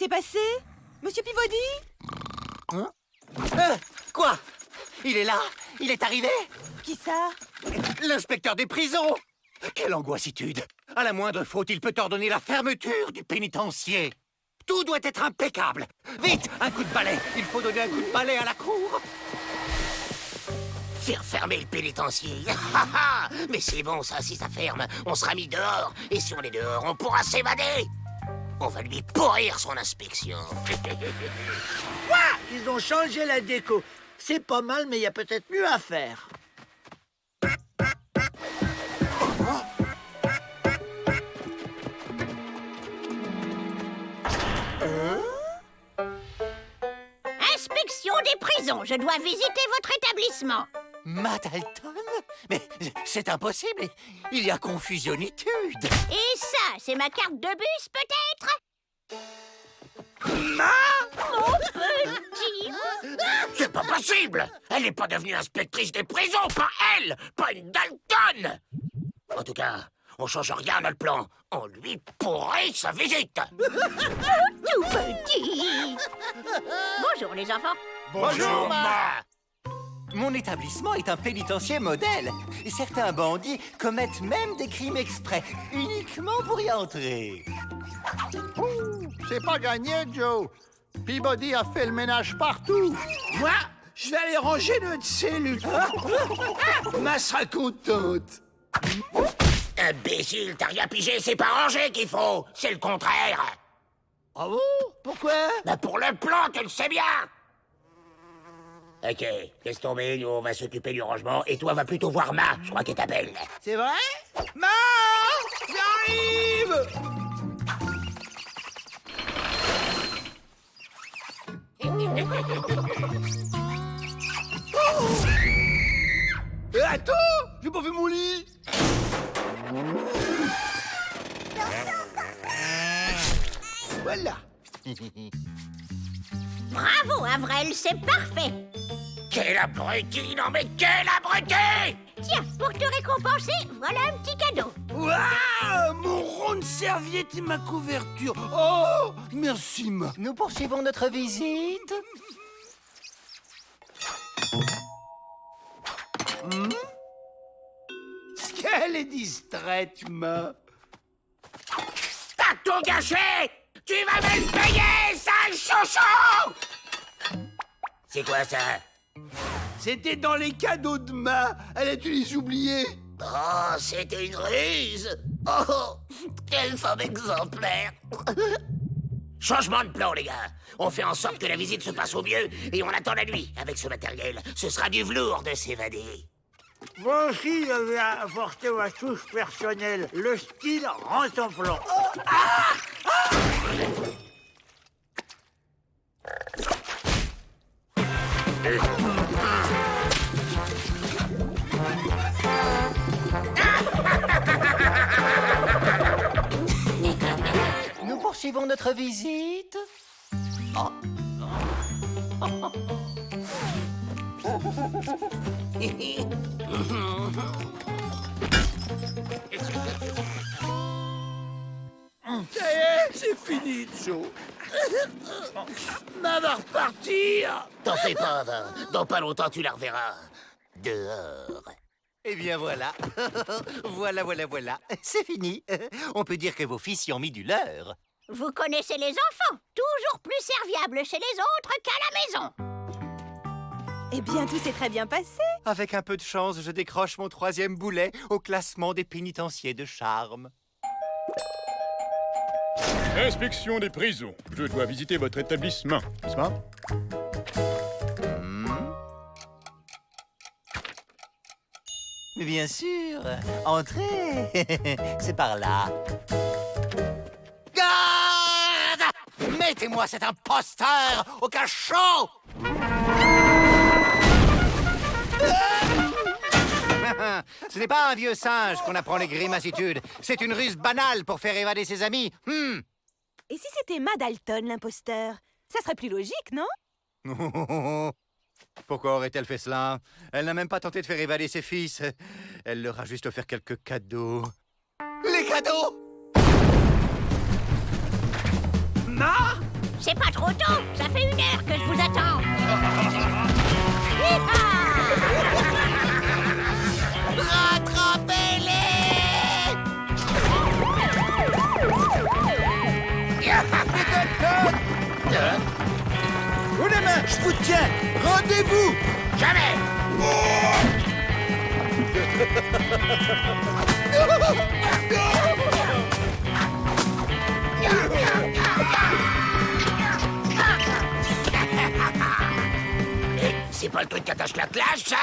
s'est passé? Monsieur Peabody? Hein? Quoi? Il est là? Il est arrivé? Qui ça? L'inspecteur des prisons! Quelle angoissitude! À la moindre faute, il peut ordonner la fermeture du pénitencier. Tout doit être impeccable. Vite, un coup de balai. Il faut donner un coup de balai à la cour. Faire fermer le pénitencier. Mais c'est bon ça, si ça ferme, on sera mis dehors. Et si on est dehors, on pourra s'évader. On va lui pourrir son inspection. Quoi? Ils ont changé la déco. C'est pas mal, mais il y a peut-être mieux à faire. Inspection des prisons. Je dois visiter votre établissement. Matt Alton? Mais c'est impossible. Il y a confusionnitude. Et ça, c'est ma carte de bus, peut-être? Mon petit. C'est pas possible. Elle n'est pas devenue inspectrice des prisons, pas elle, pas une Dalton. En tout cas, on change rien à notre plan. On lui pourrit sa visite. Tout petit. Bonjour, les enfants. Bonjour, Ma. Mon établissement est un pénitencier modèle. Et certains bandits commettent même des crimes exprès, uniquement pour y entrer. C'est pas gagné, Joe. Peabody a fait le ménage partout. Moi, je vais aller ranger notre cellule. Ma sera contente. Imbécile, t'as rien pigé, c'est pas rangé qu'il faut. C'est le contraire. Ah bon? Pourquoi? Bah pour le plan, tu le sais bien. Ok, laisse tomber, nous on va s'occuper du rangement et toi va plutôt voir Ma, je crois qu'elle t'appelle. C'est vrai? Ma! J'arrive! Attends! J'ai pas fait mon lit! Voilà! Bravo, Avril, c'est parfait. Quel abruti, non mais quel abruti! Tiens, pour te récompenser, voilà un petit cadeau. Waouh! Mon rond de serviette et ma couverture! Oh! Merci, Ma! Nous poursuivons notre visite. Qu'elle est distraite, Ma! T'as tout gâché! Tu vas me le payer, sale chouchou! C'est quoi ça? C'était dans les cadeaux de Ma! Elle a dû les oublier! Oh, c'était une ruse! Oh, quelle femme exemplaire! Changement de plan, les gars! On fait en sorte que la visite se passe au mieux et on attend la nuit. Avec ce matériel, ce sera du velours de s'évader. Moi aussi, j'avais apporté ma touche personnelle. Le style rend son plan. Nous poursuivons notre visite. Oh. Ça y est, c'est fini, Joe. Ma va repartir. T'en fais pas, va. Dans pas longtemps, tu la reverras. Dehors. Eh bien voilà. Voilà. C'est fini. On peut dire que vos fils y ont mis du leur. Vous connaissez les enfants, toujours plus serviables chez les autres qu'à la maison. Eh bien, tout s'est très bien passé. Avec un peu de chance, je décroche mon 3e boulet au classement des pénitenciers de charme. Inspection des prisons. Je dois visiter votre établissement, n'est-ce pas? Mais bien sûr. Entrez. C'est par là. Garde! Mettez-moi cet imposteur au cachot! Ce n'est pas un vieux singe qu'on apprend les grimacitudes. C'est une ruse banale pour faire évader ses amis. Et si c'était Ma Dalton, l'imposteur? Ça serait plus logique, non? Pourquoi aurait-elle fait cela? Elle n'a même pas tenté de faire évader ses fils. Elle leur a juste offert quelques cadeaux. Les cadeaux? Ma, C'est pas trop tôt. Ça fait 1 heure que je vous attends. Hi-ha! Haut la main, je vous tiens. Rendez-vous. Jamais! Et c'est pas le truc qui attache la classe, ça?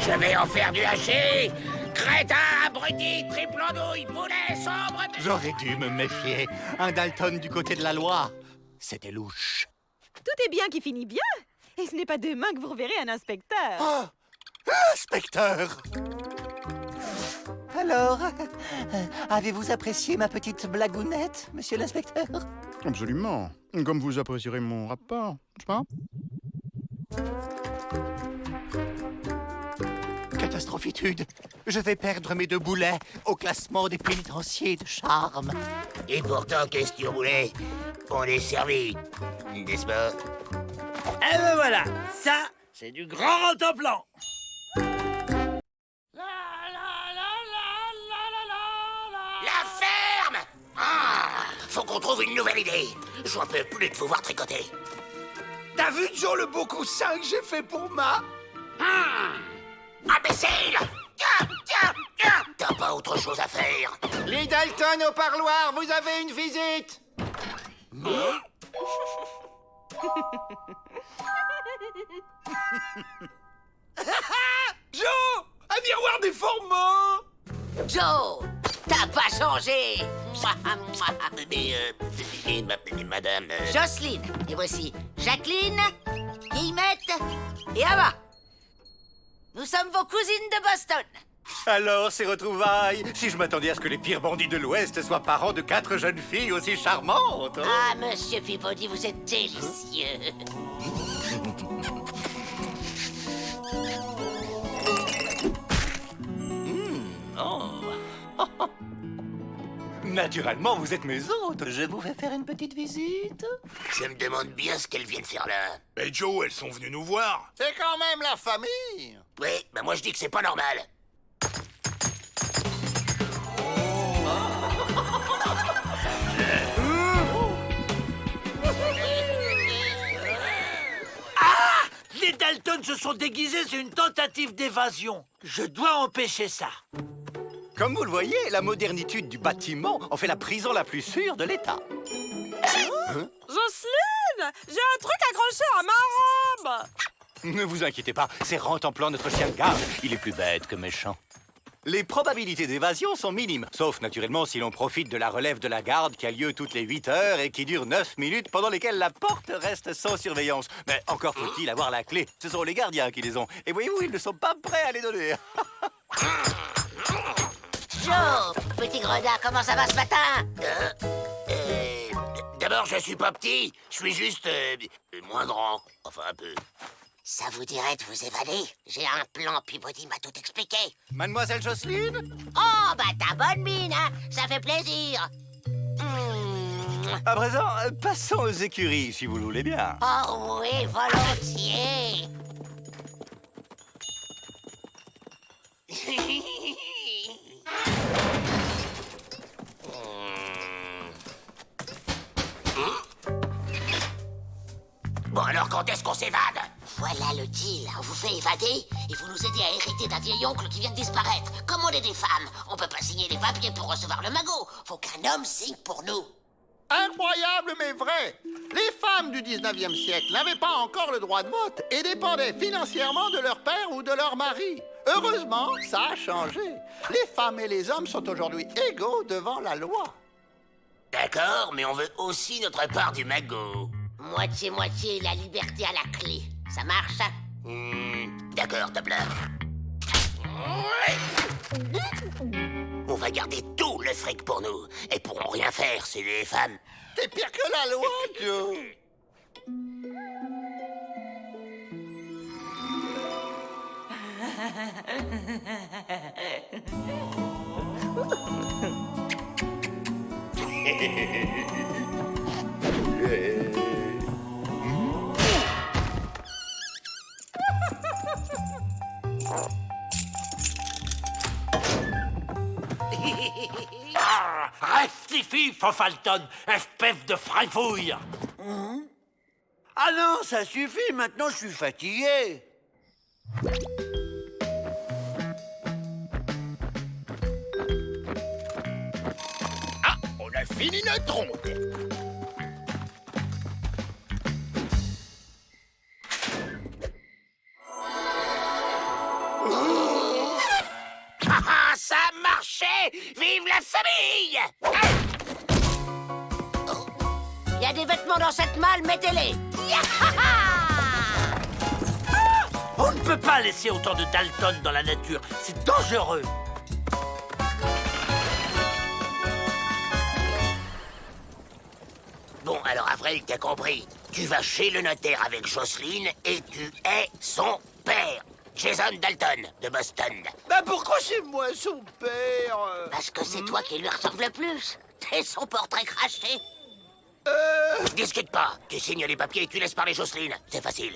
Je vais en faire du haché! Crétin, abruti, triple andouille, poulet, sombre... J'aurais dû me méfier. Un Dalton du côté de la loi. C'était louche. Tout est bien qui finit bien. Et ce n'est pas demain que vous reverrez un inspecteur. Oh, inspecteur! Alors, avez-vous apprécié ma petite blagounette, monsieur l'inspecteur? Absolument. Comme vous apprécierez mon rapport, n'est-ce pas? Catastrophitude. Je vais perdre mes 2 boulets au classement des pénitenciers de charme. Et pourtant, question boulet, on est servi, n'est-ce pas? Eh ben voilà, ça, c'est du grand rentemplant. La ferme! Ah, faut qu'on trouve une nouvelle idée. J'en peux plus de vous voir tricoter. T'as vu, Joe, le beau coussin que j'ai fait pour Ma? Imbécile! Tiens, tiens, tiens! T'as pas autre chose à faire? Les Dalton au parloir, vous avez une visite. Joe! Un miroir déformant! Joe, t'as pas changé. Mais, madame... Jocelyne, et voici Jacqueline, Guillemette et Ava. Nous sommes vos cousines de Boston. Alors, ces retrouvailles, si je m'attendais à ce que les pires bandits de l'Ouest soient parents de 4 jeunes filles aussi charmantes. Hein? Ah, monsieur Peabody, vous êtes délicieux. Naturellement, vous êtes mes hôtes. Je vous fais faire une petite visite. Je me demande bien ce qu'elles viennent faire là. Mais Joe, elles sont venues nous voir. C'est quand même la famille. Oui, bah moi je dis que c'est pas normal. Les Dalton se sont déguisés, c'est une tentative d'évasion. Je dois empêcher ça. Comme vous le voyez, la modernitude du bâtiment en fait la prison la plus sûre de l'État. Jocelyne, j'ai un truc accroché à ma robe. Ne vous inquiétez pas, c'est Rentemplant, notre chien de garde. Il est plus bête que méchant. Les probabilités d'évasion sont minimes, sauf naturellement si l'on profite de la relève de la garde qui a lieu toutes les 8 heures et qui dure 9 minutes pendant lesquelles la porte reste sans surveillance. Mais encore faut-il avoir la clé. Ce sont les gardiens qui les ont. Et voyez-vous, ils ne sont pas prêts à les donner. Joe, petit gredin, comment ça va ce matin? D'abord, je suis pas petit, je suis juste moins grand. Enfin, un peu. Ça vous dirait de vous évader? J'ai un plan, Peabody m'a tout expliqué. Mademoiselle Jocelyne? Oh, bah ta bonne mine, hein? Ça fait plaisir. À présent, passons aux écuries, si vous le voulez bien. Oh oui, volontiers. Bon, alors quand est-ce qu'on s'évade? Voilà le deal. On vous fait évader et vous nous aidez à hériter d'un vieil oncle qui vient de disparaître. Comme on est des femmes, on peut pas signer les papiers pour recevoir le magot. Faut qu'un homme signe pour nous. Incroyable mais vrai. Les femmes du 19e siècle n'avaient pas encore le droit de vote et dépendaient financièrement de leur père ou de leur mari. Heureusement, ça a changé. Les femmes et les hommes sont aujourd'hui égaux devant la loi. D'accord, mais on veut aussi notre part du magot. Moitié-moitié, la liberté à la clé. Ça marche, ça? D'accord, Doppler. On va garder tout le fric pour nous. Elles pourront rien faire, c'est les femmes. T'es pire que la loi, Joe. Rectifie, Fofalton, espèce de frifouille. Ah non, ça suffit, maintenant je suis fatigué. Ah, on a fini notre tronc. Ah, ça a marché! Vive la famille! Il y a des vêtements dans cette malle, mettez-les. On ne peut pas laisser autant de Dalton dans la nature, c'est dangereux. Bon, alors Avril, t'as compris. Tu vas chez le notaire avec Jocelyne et tu es son père. Jason Dalton, de Boston. Bah pourquoi c'est moi son père? Parce que c'est toi qui lui ressemble le plus. T'es son portrait craché. Discute pas. Tu signes les papiers et tu laisses parler Jocelyne. C'est facile.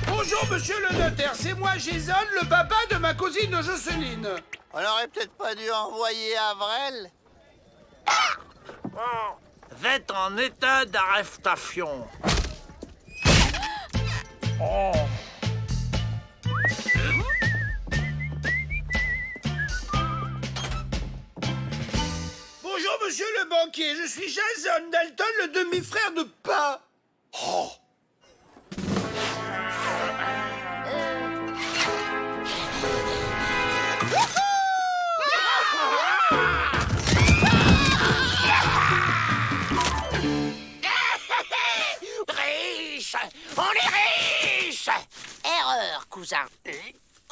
Bonjour, monsieur le notaire, c'est moi, Jason, le papa de ma cousine Jocelyne. On aurait peut-être pas dû envoyer Avril. Vous êtes en état d'arrestation. Bonjour, monsieur le banquier, je suis Jason Dalton, le demi-frère de Pa. Oh. Riche! On est riche! Erreur, cousin.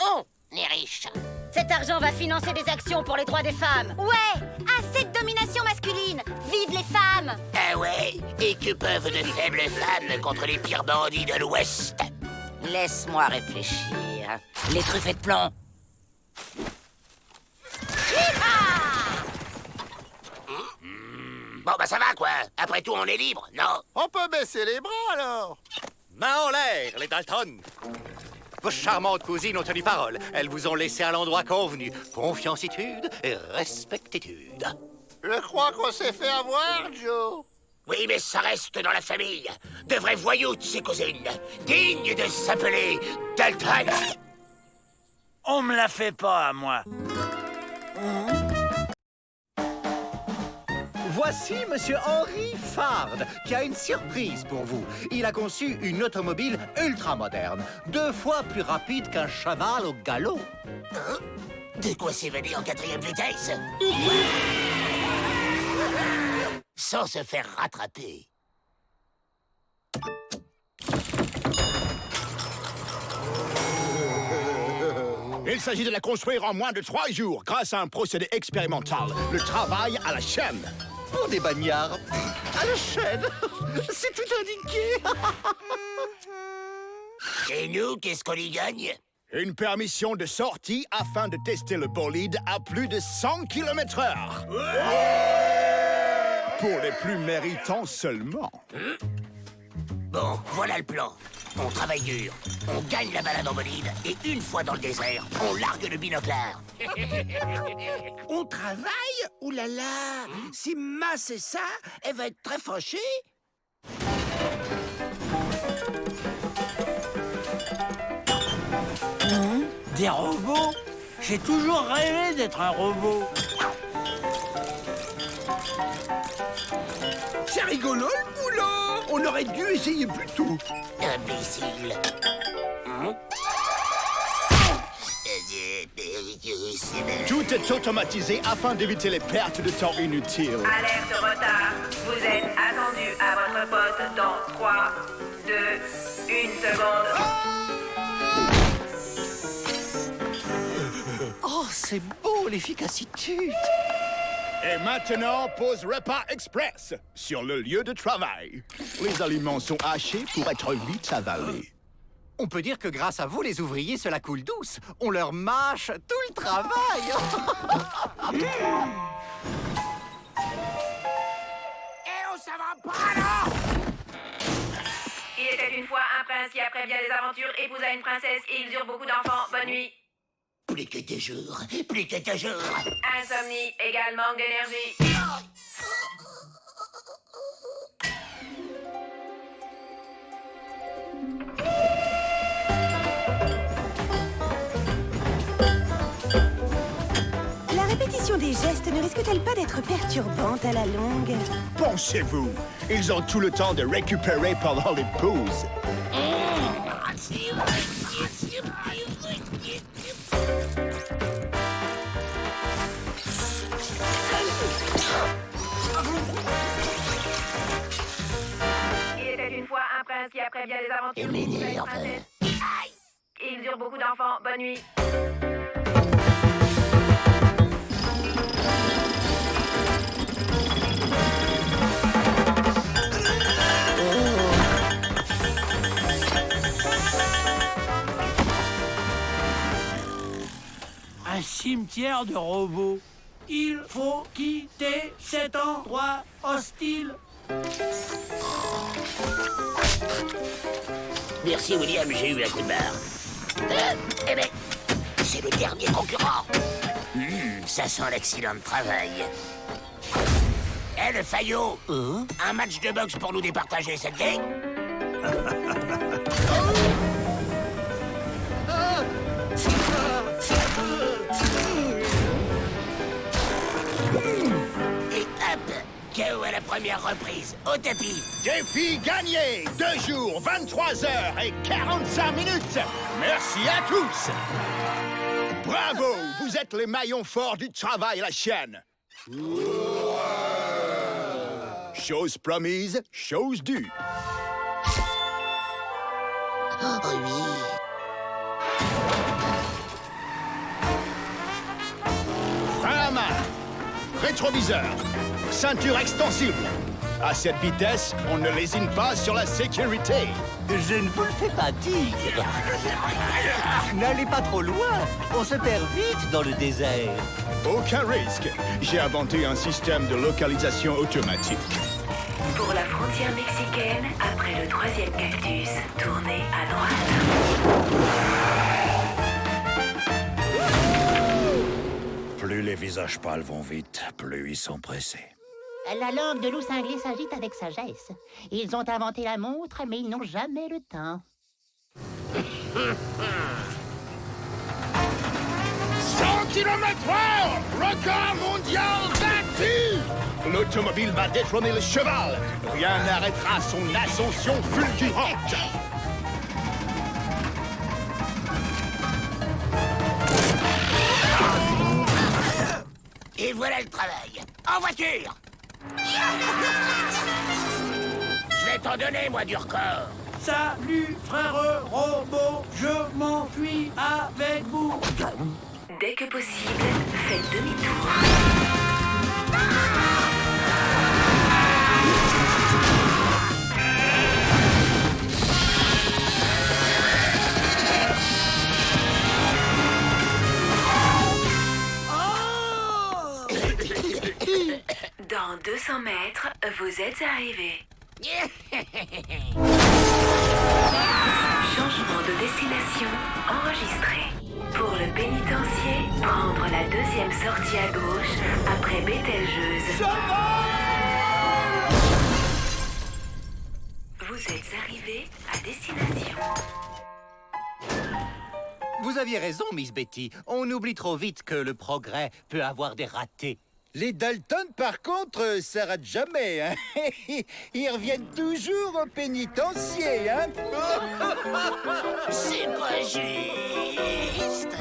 On est riche. Cet argent va financer des actions pour les droits des femmes. Ouais, assez de domination masculine. Vive les femmes. Ah ouais? Et que peuvent de faibles femmes contre les pires bandits de l'Ouest? Laisse-moi réfléchir. Les truffes de plomb. Bon, bah ça va, quoi. Après tout, on est libre, non? On peut baisser les bras, alors. Main en l'air, les Dalton. Vos charmantes cousines ont tenu parole. Elles vous ont laissé à l'endroit convenu. Confiancitude et respectitude. Je crois qu'on s'est fait avoir, Joe. Oui, mais ça reste dans la famille. De vrais voyous, ces cousines. Dignes de s'appeler Dalton. On me la fait pas à moi. Voici Monsieur Henry Fard, qui a une surprise pour vous. Il a conçu une automobile ultra moderne, 2 fois plus rapide qu'un cheval au galop. Hein? De quoi s'évader en 4e vitesse? Sans se faire rattraper. Il s'agit de la construire en moins de 3 jours grâce à un procédé expérimental. Le travail à la chaîne. Pour des bagnards, à la chaîne, c'est tout indiqué. Et nous, qu'est-ce qu'on y gagne? Une permission de sortie afin de tester le bolide à plus de 100 km/h. Pour les plus méritants seulement. Bon, voilà le plan. On travaille dur, on gagne la balade en bolide, et une fois dans le désert, on largue le binoclard. On travaille? Ouh là là! Si Ma c'est ça, elle va être très fâchée. Des robots? J'ai toujours rêvé d'être un robot. C'est rigolo le boulot! On aurait dû essayer plus tôt. Imbécile. Tout est automatisé afin d'éviter les pertes de temps inutiles. Alerte de retard. Vous êtes attendu à votre poste dans 3, 2, 1 seconde. Oh, c'est beau, l'efficacité. Et maintenant, pause repas express sur le lieu de travail. Les aliments sont hachés pour être vite avalés. On peut dire que grâce à vous, les ouvriers se la coulent douce. On leur mâche tout le travail. Ça va pas, là! Il était une fois un prince qui, après bien des aventures, épousa une princesse et ils eurent beaucoup d'enfants. Bonne nuit. Plus que toujours, plus que toujours. Insomnie égale manque d'énergie. La répétition des gestes ne risque-t-elle pas d'être perturbante à la longue? Pensez-vous, ils ont tout le temps de récupérer pendant les pauses. Il était une fois un prince qui, après bien des aventures, épousa une princesse. Et ils eurent beaucoup d'enfants. Bonne nuit. Un cimetière de robots. Il faut quitter cet endroit hostile. Merci, William, j'ai eu un coup de barre. Eh ben, c'est le dernier concurrent. Ça sent l'accident de travail. Eh, le Fayot, un match de boxe pour nous départager, ça te dit? Et hop, KO à la première reprise, au tapis. Défi gagné! 2 jours, 23 heures et 45 minutes! Merci à tous! Bravo! Vous êtes les maillons forts du travail à la chaîne! Chose promise, chose due. Oh oui. Frein à main, rétroviseur, ceinture extensible. À cette vitesse, on ne lésine pas sur la sécurité. Je ne vous le fais pas dire. N'allez pas trop loin. On se perd vite dans le désert. Aucun risque. J'ai inventé un système de localisation automatique. Pour la frontière mexicaine, après le 3e cactus, tournez à droite. Plus les visages pâles vont vite, plus ils sont pressés. La langue de loup cinglé s'agite avec sagesse. Ils ont inventé la montre, mais ils n'ont jamais le temps. 100 km/h! Record mondial battu! L'automobile va détrôner le cheval. Rien n'arrêtera son ascension fulgurante. Et voilà le travail. En voiture! Je vais t'en donner, moi, du record. Salut, frère robot, je m'enfuis avec vous. Dès que possible, faites demi-tour. Dans 200 mètres, vous êtes arrivés. Changement de destination enregistré. Pour le pénitencier, prendre la 2e sortie à gauche après Bételgeuse. Vous êtes arrivés à destination. Vous aviez raison, Miss Betty. On oublie trop vite que le progrès peut avoir des ratés. Les Dalton, par contre, ça rate jamais, hein. Ils reviennent toujours au pénitencier, hein. C'est pas juste.